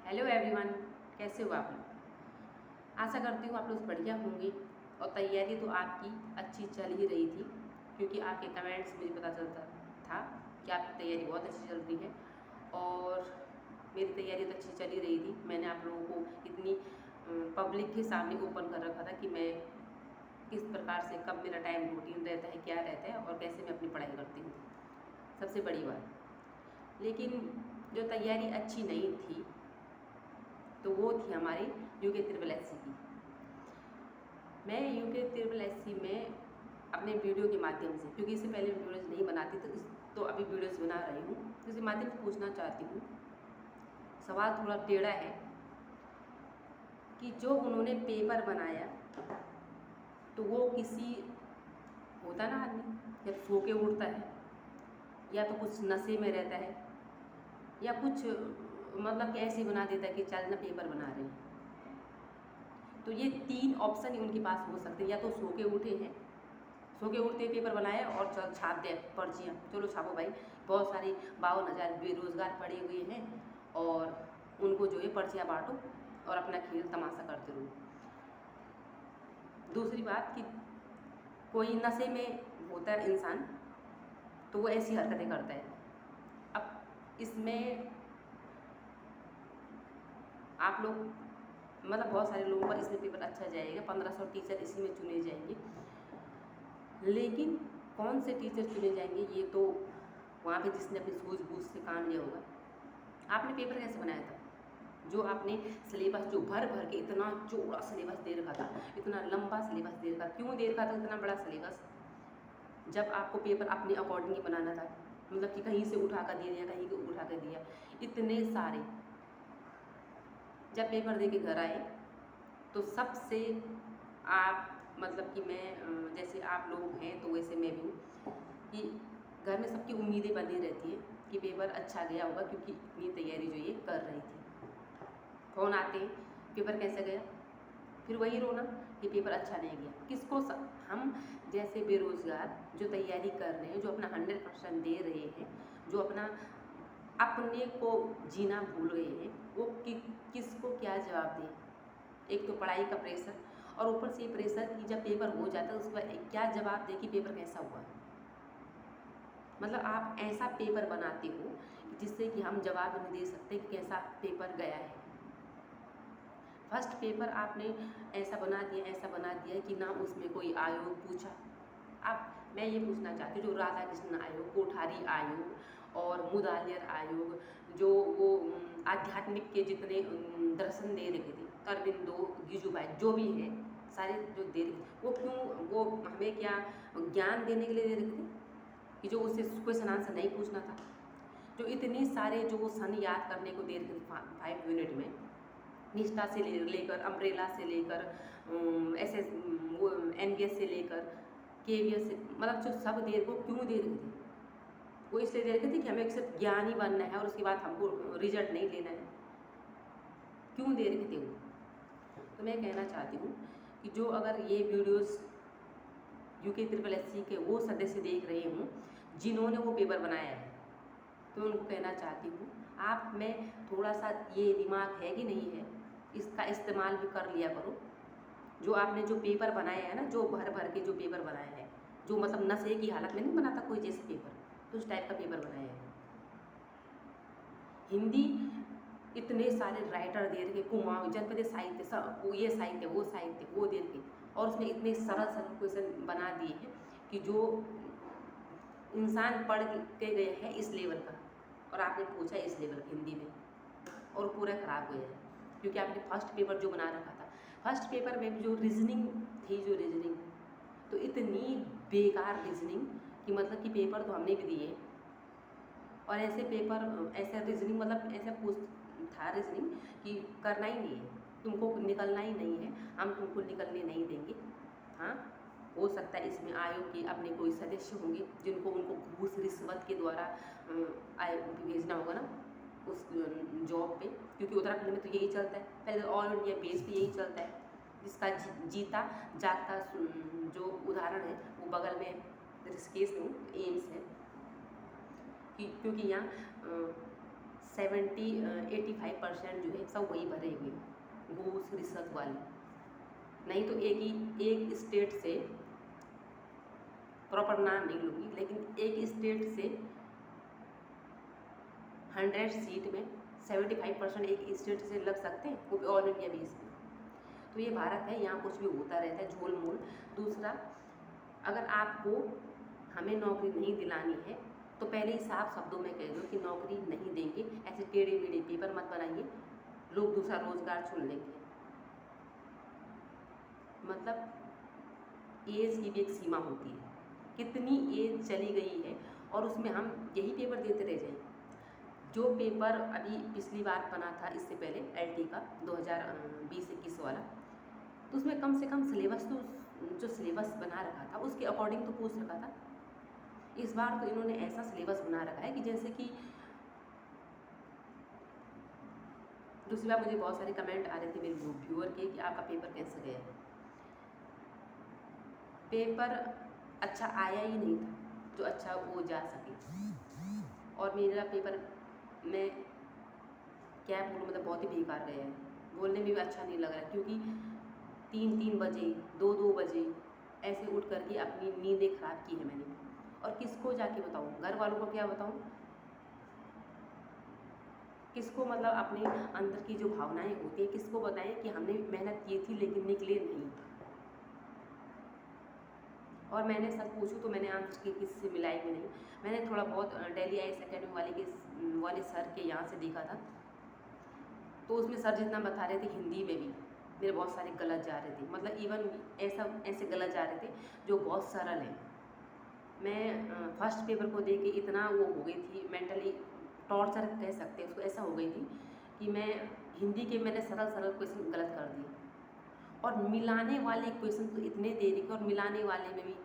Hello everyone, कैसे हो आप लोग। आशा करती हूँ आप लोग बढ़िया होंगे और तैयारी तो आपकी अच्छी चल ही रही थी, क्योंकि आपके कमेंट्स मुझे पता चलता था कि आपकी तैयारी बहुत अच्छी चल रही है। और मेरी तैयारी तो अच्छी चल ही रही थी। मैंने आप लोगों को इतनी पब्लिक के सामने ओपन कर रखा था कि मैं किस प्रकार से, कब मेरा टाइम रूटीन रहता है, क्या रहता है और कैसे मैं अपनी पढ़ाई करती हूँ। सबसे बड़ी बात, लेकिन जो तैयारी अच्छी नहीं थी तो वो थी हमारी यूके ट्रिपल एससी की। मैं यूके ट्रिपल एससी में अपने वीडियो के माध्यम से, क्योंकि इससे पहले वीडियोज़ नहीं बनाती तो अभी वीडियोज़ बना रही हूँ, तो इसके माध्यम से पूछना चाहती हूँ। सवाल थोड़ा टेढ़ा है कि जो उन्होंने पेपर बनाया तो वो किसी, होता ना आदमी जब सो के उठता है या तो कुछ नशे में रहता है या कुछ मतलब कि ऐसे बना देता है कि चल ना पेपर बना रहे हैं। तो ये 3 ऑप्शन ही उनके पास हो सकते हैं। या तो सो के उठे हैं, सो के उठते पेपर बनाया और चल छाप दे पर्चियाँ, चलो छापो भाई। बहुत सारे 52,000 बेरोज़गार पड़े हुए हैं और उनको जो है पर्चियाँ बाँटो और अपना खेल तमाशा करते रहो। दूसरी बात कि कोई नशे में होता है इंसान तो वो ऐसी हरकतें करता है। अब इसमें आप लोग मतलब बहुत सारे लोगों का इसमें पेपर अच्छा जाएगा, 1500 टीचर इसी में चुने जाएंगे। लेकिन कौन से टीचर चुने जाएंगे ये तो वहाँ पे जिसने अपनी सूझबूझ से काम लिया होगा। आपने पेपर कैसे बनाया था? जो आपने सिलेबस जो भर भर के इतना चौड़ा सिलेबस दे रखा था, इतना लंबा सिलेबस दे रखा, क्यों दे रखा था इतना बड़ा सिलेबस? जब आपको पेपर अपने अकॉर्डिंग ही बनाना था, मतलब कि कहीं से उठा कर दे दिया, कहीं को उठा कर दिया, इतने सारे। जब पेपर दे के घर आए तो सबसे आप मतलब कि मैं जैसे आप लोग हैं तो वैसे मैं भी हूँ कि घर में सबकी उम्मीदें बनी रहती हैं कि पेपर अच्छा गया होगा, क्योंकि इतनी तैयारी जो ये कर रही थी। फ़ोन आते हैं पेपर कैसा गया, फिर वही रोना कि पेपर अच्छा नहीं गया। किसको हम जैसे बेरोज़गार जो तैयारी कर रहे हैं, जो अपना 100% दे रहे हैं, जो अपने को जीना भूल गए हैं, वो किसको क्या जवाब दें? एक तो पढ़ाई का प्रेशर और ऊपर से ये प्रेशर कि जब पेपर हो जाता है उसके बाद क्या जवाब दे कि पेपर कैसा हुआ। मतलब आप ऐसा पेपर बनाते हो जिससे कि हम जवाब नहीं दे सकते कि कैसा पेपर गया है। फर्स्ट पेपर आपने ऐसा बना दिया कि ना उसमें कोई आयोग पूछा। अब मैं ये पूछना चाहती हूँ, जो राधा कृष्ण आयोग, कोठारी आयोग और मुदालियर आयोग, जो वो आध्यात्मिक के जितने दर्शन दे रहे थे, अरबिंदो, गिजुबाई, जो भी है सारे जो दे रहे थे, वो क्यों, वो हमें क्या ज्ञान देने के लिए दे रहे थे कि जो उससे क्वेश्चन आंसर नहीं पूछना था? जो इतने सारे जो वो सन याद करने को दे रहे थे 5 मिनट में, निष्ठा से लेकर अम्ब्रेला से लेकर SS वो NBS से लेकर KVS से, मतलब जो सब देर को क्यों दे रहे थे? वो इसलिए दे रहे थे कि हमें सिर्फ ज्ञान ही बनना है और उसके बाद हमको रिजल्ट नहीं लेना है। क्यों दे रहे थे वो? तो मैं कहना चाहती हूँ कि जो अगर ये वीडियोस यूके ट्रिपल एससी के वो सदस्य देख रहे हों जिन्होंने वो पेपर बनाया है, तो उनको कहना चाहती हूँ आप में थोड़ा सा ये दिमाग है कि नहीं है, इसका इस्तेमाल भी कर लिया करो। जो आपने जो पेपर बनाया है ना, जो भर भर के जो पेपर बनाया है, जो मतलब नशे की हालत में नहीं बनाता कोई जैसे पेपर, तो उस टाइप का पेपर बनाया है। हिंदी इतने सारे राइटर दे रखे, कुमाऊँ जनपद साहित्य, सब ये साहित्य वो साहित्य वो दे रखे, और उसमें इतने सरल सरल क्वेश्चन बना दिए हैं कि जो इंसान पढ़ के गया है इस लेवल का और आपने पूछा इस लेवल हिंदी में, और पूरा ख़राब गया है। क्योंकि आपने फर्स्ट पेपर जो बना रखा था, फर्स्ट पेपर में जो रीजनिंग थी, जो रीजनिंग तो इतनी बेकार रीजनिंग कि मतलब कि पेपर तो हमने भी दिए और ऐसे पेपर, ऐसा रीजनिंग मतलब ऐसा पूछ था रीजनिंग कि करना ही नहीं है, तुमको निकलना ही नहीं है, हम तुमको निकलने नहीं देंगे। हाँ, हो सकता है इसमें आयोग के अपने कोई सदस्य होंगे जिनको उनको घूस रिश्वत के द्वारा भेजना होगा ना उस जॉब पे, क्योंकि उत्तराखंड में तो यही चलता है, पहले ऑल इंडिया बेस पे यही चलता है। जिसका जीता जागता जो उदाहरण है वो बगल में ऋषिकेश में एम्स है, क्योंकि यहाँ 85% जो है सब वही भरे हुए हैं, घूस रिश्वत वाले। नहीं तो एक स्टेट से, प्रॉपर नाम नहीं लूँगी, लेकिन एक स्टेट से 100 सीट में 75% एक स्टेट से लग सकते हैं, वो भी ऑल इंडिया बेस पे। तो ये भारत है, यहाँ कुछ भी होता रहता है, झोल मोल। दूसरा, अगर आपको हमें नौकरी नहीं दिलानी है तो पहले ही साफ शब्दों में कह दो कि नौकरी नहीं देंगे। ऐसे टेढ़े मेढ़े पेपर मत बनाइए, लोग दूसरा रोजगार चुन लेंगे। मतलब एज की भी एक सीमा होती है, कितनी एज चली गई है और उसमें हम यही पेपर देते रह जाएं। जो पेपर अभी पिछली बार बना था, इससे पहले LT का 2020-21 वाला, तो उसमें कम से कम सिलेबस तो जो सिलेबस बना रखा था उसके अकॉर्डिंग तो पूछ रखा था। इस बार तो इन्होंने ऐसा सिलेबस बना रखा है कि जैसे कि दूसरी बार मुझे बहुत सारे कमेंट आ रहे थे मेरे व्यूअर के कि आपका पेपर कैसे गया है। पेपर अच्छा आया ही नहीं था जो अच्छा वो जा सके। और मेरा पेपर मैं क्या बोलूँ, मतलब बहुत ही बेकार गया है, बोलने में भी अच्छा नहीं लग रहा, क्योंकि 3-3 बजे 2-2 बजे ऐसे उठ करके अपनी नींदें ख़राब की है मैंने। और किसको जाके बताऊँ, घर वालों को क्या बताऊँ, किसको, मतलब अपने अंदर की जो भावनाएं होती हैं किसको बताएं कि हमने मेहनत की थी लेकिन निकले नहीं। और मैंने सब पूछूँ तो मैंने आंसर की किसी से मिलाई भी नहीं। मैंने थोड़ा बहुत दिल्ली IAS अकेडमी वाले सर के यहाँ से देखा था, तो उसमें सर जितना बता रहे थे हिंदी में भी मेरे बहुत सारे गलत जा रहे थे, मतलब इवन ऐसे गलत जा रहे थे जो बहुत सरल हैं। मैं फर्स्ट पेपर को देख के इतना वो हो गई थी, मेंटली टॉर्चर कह सकते हैं उसको, ऐसा हो गई थी कि मैं हिंदी के मैंने सरल क्वेश्चन गलत कर दिए। और मिलाने वाले क्वेश्चन तो इतने दे रखे, और मिलाने वाले में भी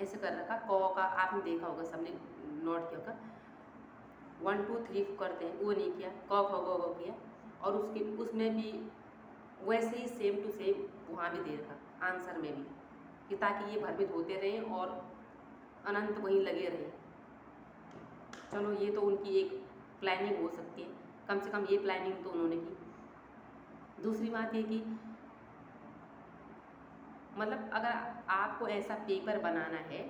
ऐसे कर रखा, क का आपने देखा होगा, सबने नोट किया होगा, 1 2 3 करते हैं वो नहीं किया, क ख ग घ किया। और उसमें भी वैसे ही सेम टू सेम वहाँ भी दे रखा आंसर में भी, कि ताकि ये भ्रमित होते रहें और अनंत वहीं लगे रहें। चलो ये तो उनकी एक प्लानिंग हो सकती है, कम से कम ये प्लानिंग तो उन्होंने की। दूसरी बात ये कि मतलब अगर आपको ऐसा पेपर बनाना है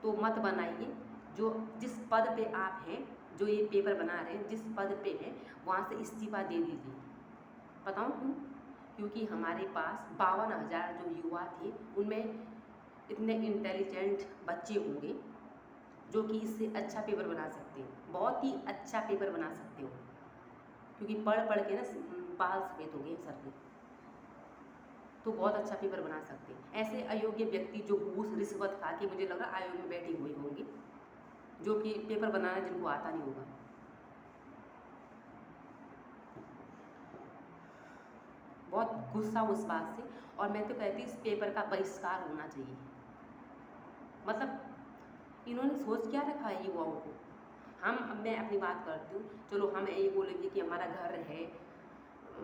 तो मत बनाइए, जो जिस पद पे आप हैं, जो ये पेपर बना रहे हैं जिस पद पे हैं वहाँ से इस्तीफा दे दीजिए। बताऊँ क्यों? क्योंकि हमारे पास 52,000 जो युवा थे उनमें इतने इंटेलिजेंट बच्चे होंगे जो कि इससे अच्छा पेपर बना सकते हैं, बहुत ही अच्छा पेपर बना सकते हो, क्योंकि पढ़ के ना बाल सफ़ेद हो गए सर के, तो बहुत अच्छा पेपर बना सकते हैं। ऐसे अयोग्य व्यक्ति जो घूस रिश्वत खा के मुझे लग रहा आयोग में बैठे हुए होंगे, जो कि पेपर बनाना जिनको आता नहीं होगा। बहुत गुस्सा उस बात से, और मैं तो कहती इस पेपर का बहिष्कार होना चाहिए। मतलब इन्होंने सोच क्या रखा है युवाओं को। मैं अपनी बात करती हूँ, चलो हम ये बोलेंगे कि हमारा घर है,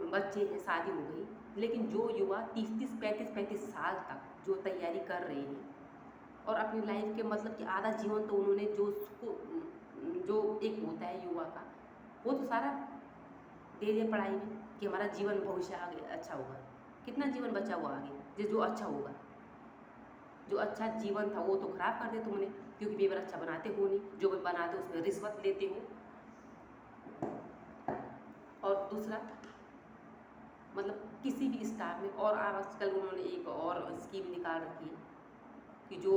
बच्चे हैं, शादी हो गई, लेकिन जो युवा 30-30, 35-35 साल तक जो तैयारी कर रहे हैं और अपनी लाइफ के मतलब कि आधा जीवन तो उन्होंने जो एक होता है युवा का, वो तो सारा दे दिया पढ़ाई में कि हमारा जीवन भविष्य आगे अच्छा होगा। कितना जीवन बचा हुआ आगे जो अच्छा होगा? जो अच्छा जीवन था वो तो खराब कर दिया तुमने, क्योंकि पेपर अच्छा बनाते हो नहीं, जो बनाते उसमें रिश्वत लेते हो। और दूसरा, मतलब किसी भी स्टाफ में, और आजकल उन्होंने एक और स्कीम निकाल रखी है कि जो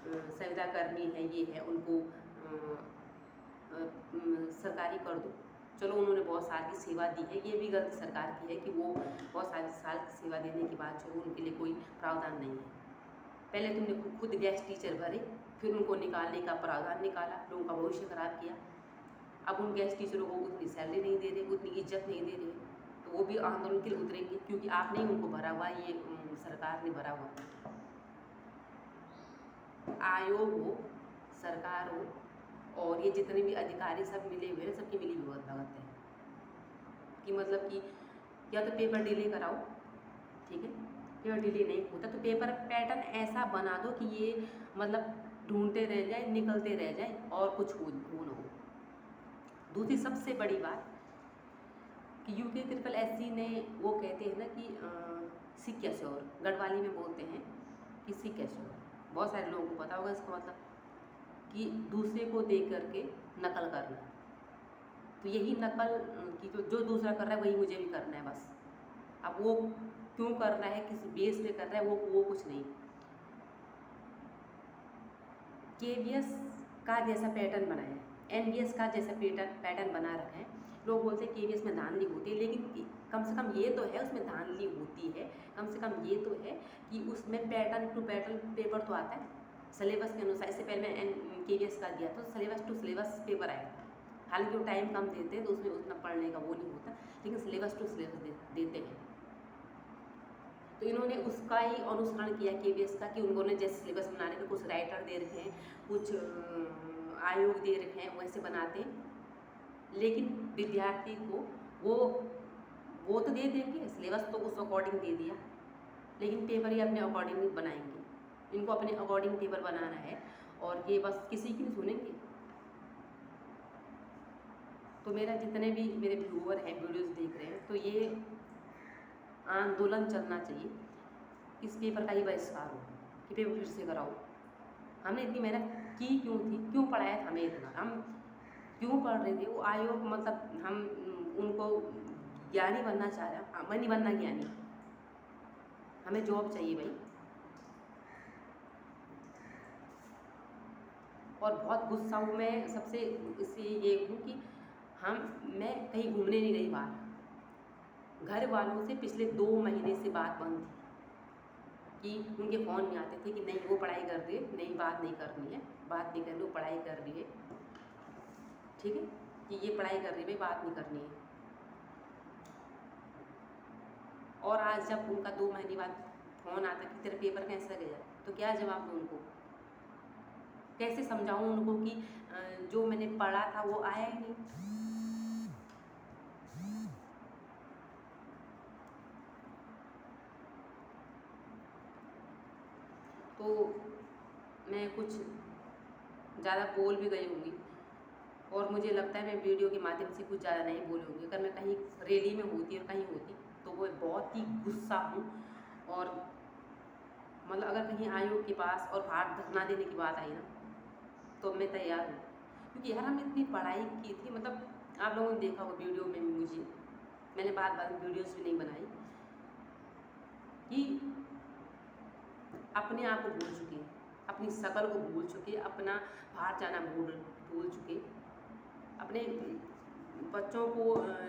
संविदा कर्मी है ये है उनको सरकारी कर दो। चलो उन्होंने बहुत साल की सेवा दी है, ये भी गलती सरकार की है कि वो बहुत साल की सेवा देने के बाद जो उनके लिए कोई प्रावधान नहीं है। पहले तुमने खुद गेस्ट टीचर भरे, फिर उनको निकालने का प्रावधान निकाला, लोगों का भविष्य खराब किया। अब उन गेस्ट टीचरों को उतनी सैलरी नहीं दे रहे, उतनी इज्जत नहीं दे रहे, तो वो भी आंदोलन के लिए उतरेंगे, क्योंकि आपने ही उनको भरा हुआ, ये सरकार ने भरा हुआ। आयोग हो, सरकार हो, और ये जितने भी अधिकारी सब मिले हुए हैं, सबकी मिली भगत है कि मतलब कि या तो पेपर डिले कराओ, ठीक है, पेपर डिले नहीं होता तो पेपर पैटर्न ऐसा बना दो कि ये मतलब ढूंढते रह जाए, निकलते रह जाए और कुछ हो न हो। दूसरी सबसे बड़ी बात कि UKSSC ने, वो कहते हैं ना कि सिक्योर, गढ़वाली में बोलते हैं कि सिक्योर, बहुत सारे लोगों को पता होगा इसका मतलब, कि दूसरे को देख करके नकल करना। तो यही नकल कि जो दूसरा कर रहा है वही मुझे भी करना है बस। अब वो क्यों कर रहा है, किस बेस पे कर रहा है, वो कुछ नहीं। KVS का जैसा पैटर्न बनाया है, NVS का जैसा पैटर्न बना रखा है। लोग बोलते हैं KVS में धांधली होती है, लेकिन कम से कम ये तो है उसमें धांधली होती है, कम से कम ये तो है कि उसमें पैटर्न टू पैटर्न पेपर तो आता है सिलेबस के अनुसार। इससे पहले मैं KVS का दिया तो सिलेबस टू सिलेबस पेपर आया था। हालांकि वो टाइम कम देते हैं तो उसमें उतना पढ़ने का वो नहीं होता, लेकिन सिलेबस टू सिलेबस देते हैं। तो इन्होंने उसका ही अनुसरण किया KVS का, कि उन्होंने जैसे सिलेबस बनाने के कुछ राइटर दे रखे हैं, कुछ आयोग दे रखे हैं, वैसे बनाते हैं। लेकिन विद्यार्थी को वो तो दे देंगे, सिलेबस तो उस अकॉर्डिंग दे दिया, लेकिन पेपर ही अपने अकॉर्डिंग नहीं बनाएंगे। इनको अपने अकॉर्डिंग पेपर बनाना है और ये बस किसी की नहीं सुनेंगे। तो मेरा जितने भी मेरे व्यूअर हैं, वीडियोस देख रहे हैं, तो ये आंदोलन चलना चाहिए, इस पेपर का ही बहिष्कार हो कि पेपर फिर से कराओ। हमने इतनी मेहनत की क्यों थी, क्यों पढ़ाया था हमें इतना, हम क्यों पढ़ रहे थे? वो आयोग मतलब हम उनको ज्ञानी बनना चाह रहे हैं, मैं नहीं बनना ज्ञानी, हमें जॉब चाहिए भाई। और बहुत गुस्सा हूँ मैं सबसे, इससे ये हूँ कि मैं कहीं घूमने नहीं गई बाहर। घर वालों से पिछले 2 महीने से बात बंद थी कि उनके फ़ोन नहीं आते थे कि नहीं वो पढ़ाई कर रही है, नहीं बात नहीं करनी है, बात नहीं करनी, वो पढ़ाई कर रही है, ठीक है, कि ये पढ़ाई कर रही है, बात नहीं करनी है। और आज जब उनका 2 महीने बाद फ़ोन आता कि तेरा पेपर कैसा गया, तो क्या जवाब दूँ उनको? कैसे समझाऊँ उनको कि जो मैंने पढ़ा था वो आया ही नहीं। तो मैं कुछ ज़्यादा बोल भी गई होंगी, और मुझे लगता है मैं वीडियो के माध्यम से कुछ ज़्यादा नहीं बोली होंगी। अगर मैं कहीं रैली में होती और कहीं होती तो वो बहुत ही गुस्सा हूँ, और मतलब अगर कहीं आयोग के पास और हाथ धरना देने की बात आई ना, तो मैं तैयार हूँ। क्योंकि यार हमने इतनी पढ़ाई की थी, मतलब आप लोगों ने देखा होगा वीडियो में मुझे, मैंने बात में वीडियोस भी नहीं बनाई, कि अपने आप को भूल चुके, अपनी शकल को भूल चुके, अपना बाहर जाना भूल चुके, अपने बच्चों को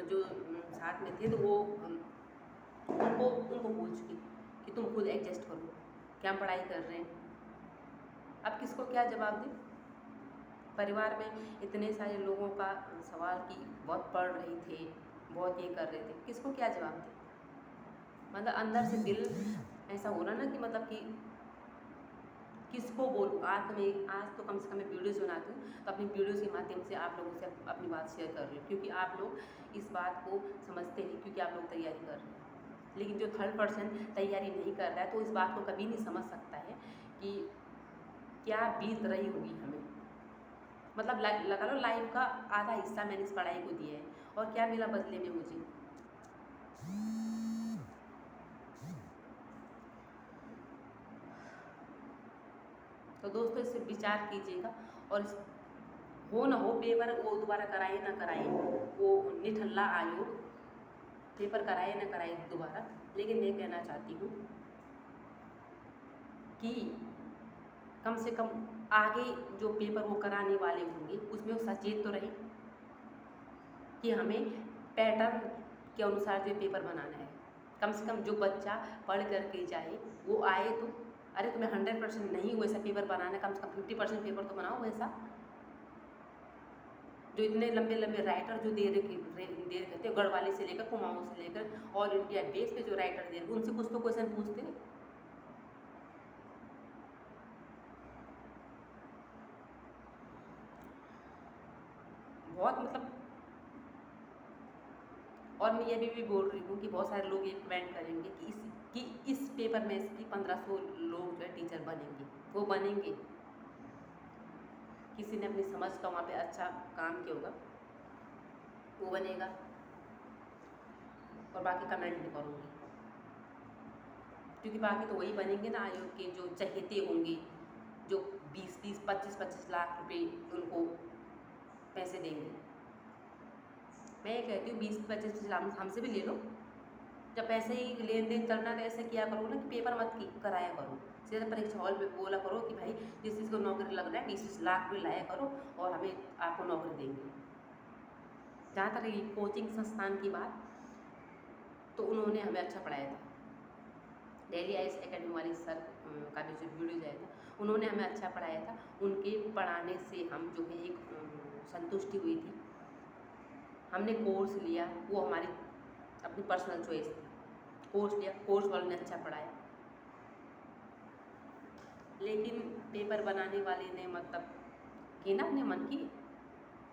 जो साथ में थे तो वो उनको भूल चुके कि तुम खुद एडजस्ट करो, क्या हम पढ़ाई कर रहे हैं। अब किसको क्या जवाब दें? परिवार में इतने सारे लोगों का सवाल कि बहुत पढ़ रहे थे, बहुत ये कर रहे थे, किसको क्या जवाब दें? मतलब अंदर से दिल ऐसा हो रहा ना कि मतलब कि किसको बोलूँ। आज तो कम से कम मैं वीडियोज़ बनाती हूँ, तो अपनी वीडियोज़ के माध्यम से आप लोगों से अपनी बात शेयर कर रही हूँ, क्योंकि आप लोग इस बात को समझते नहीं, क्योंकि आप लोग तैयारी कर रहे हैं। लेकिन जो 3rd% तैयारी नहीं कर रहा है तो इस बात को कभी नहीं समझ सकता है कि क्या बीत रही होगी हमें। मतलब लगा लो लाइफ का आधा हिस्सा मैंने इस पढ़ाई को दिया है, और क्या मिला बदले में मुझे? तो दोस्तों इस पर विचार कीजिएगा, और हो ना हो पेपर वो दोबारा कराए ना कराए, वो निठल्ला आयोग पेपर कराए ना कराए दोबारा, लेकिन मैं कहना चाहती हूँ कि कम से कम आगे जो पेपर वो कराने वाले होंगे उसमें वो सचेत तो रहे कि हमें पैटर्न के अनुसार जो पेपर बनाना है। कम से कम जो बच्चा पढ़ करके जाए वो आए तो, अरे तुम्हें 100% नहीं वैसा पेपर बनाना है, कम से कम 50% पेपर तो बनाओ वैसा। जो इतने लंबे लंबे राइटर जो दे रखे थे, गढ़वाली से लेकर कुमाऊं से लेकर ऑल इंडिया बेस पे जो राइटर दे रहे उनसे कुछ तो क्वेश्चन पूछते हैं। बहुत मतलब, और मैं ये भी बोल रही हूँ कि बहुत सारे लोग ये कमेंट करेंगे कि इस पेपर में इसकी 1500 लोग जो है टीचर बनेंगे, वो बनेंगे, किसी ने अपनी समझ का वहाँ पे अच्छा काम किया होगा, वो बनेगा, और बाकी कमेंट भी करूँगी, क्योंकि बाकी तो वही बनेंगे ना आयोग के जो चहेते होंगे, जो 20-20, 25-25 लाख रुपए उनको पैसे देंगे। मैं ये कहती हूँ 20-25 लाख हमसे भी ले लो, जब पैसे ही लेन देन करना तो ऐसे किया करो ना कि पेपर मत कराया करो, सीधा परीक्षा हॉल में बोला करो कि भाई जिस चीज़ को नौकरी लग रहा है 20-20 लाख भी लाया करो और हमें आपको नौकरी देंगे। जहाँ तक ये कोचिंग संस्थान की बात, तो उन्होंने हमें अच्छा पढ़ाया था, डेली आइस एकेडमी वाले सर का भी जो वीडियो जाया था, उन्होंने हमें अच्छा पढ़ाया था। उनके पढ़ाने से हम जो है एक संतुष्टि हुई थी। हमने कोर्स लिया, वो हमारी अपनी पर्सनल चॉइस थी, कोर्स लिया, कोर्स वालों ने अच्छा पढ़ाया, लेकिन पेपर बनाने वाले ने मतलब कि ना अपने मन की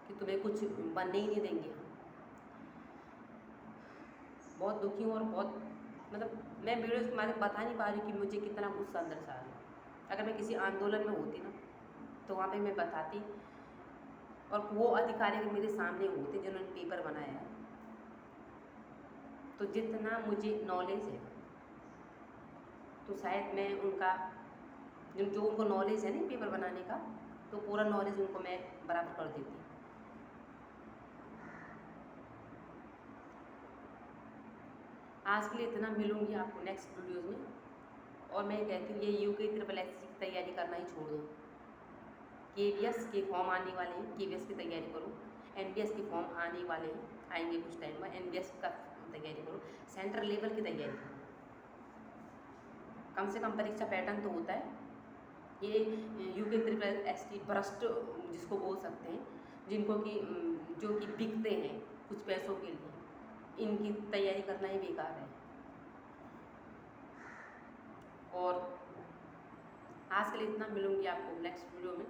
कि तुम्हें कुछ बनने ही नहीं देंगे हम। बहुत दुखी हूँ और बहुत मतलब मैं वीडियो के माध्यम बता नहीं पा रही कि मुझे कितना गुस्सा अंदर से आ रहा है। अगर मैं किसी आंदोलन में होती ना तो वहाँ पे मैं बताती, और वो अधिकारी अगर मेरे सामने होते जिन्होंने पेपर बनाया है, तो जितना मुझे नॉलेज है तो शायद मैं उनका जो उनको नॉलेज है ना पेपर बनाने का, तो पूरा नॉलेज उनको मैं बराबर कर देती। आज के लिए इतना, मिलूंगी आपको नेक्स्ट वीडियोज़ में। और मैं कहती हूँ ये UG SSS की तैयारी करना ही छोड़ दो। KVS के फॉर्म आने वाले हैं, KVS की तैयारी करो। NBS के फॉर्म आने वाले हैं, आएंगे कुछ टाइम में, NBS का तैयारी करो, सेंट्रल लेवल की तैयारी करो। कम से कम परीक्षा पैटर्न तो होता है। ये UG SSS की भ्रष्ट जिसको बोल सकते हैं, जिनको कि जो कि बिकते हैं कुछ पैसों के लिए, इनकी तैयारी करना ही बेकार है। और आज के लिए इतना, मिलूंगी आपको नेक्स्ट वीडियो में।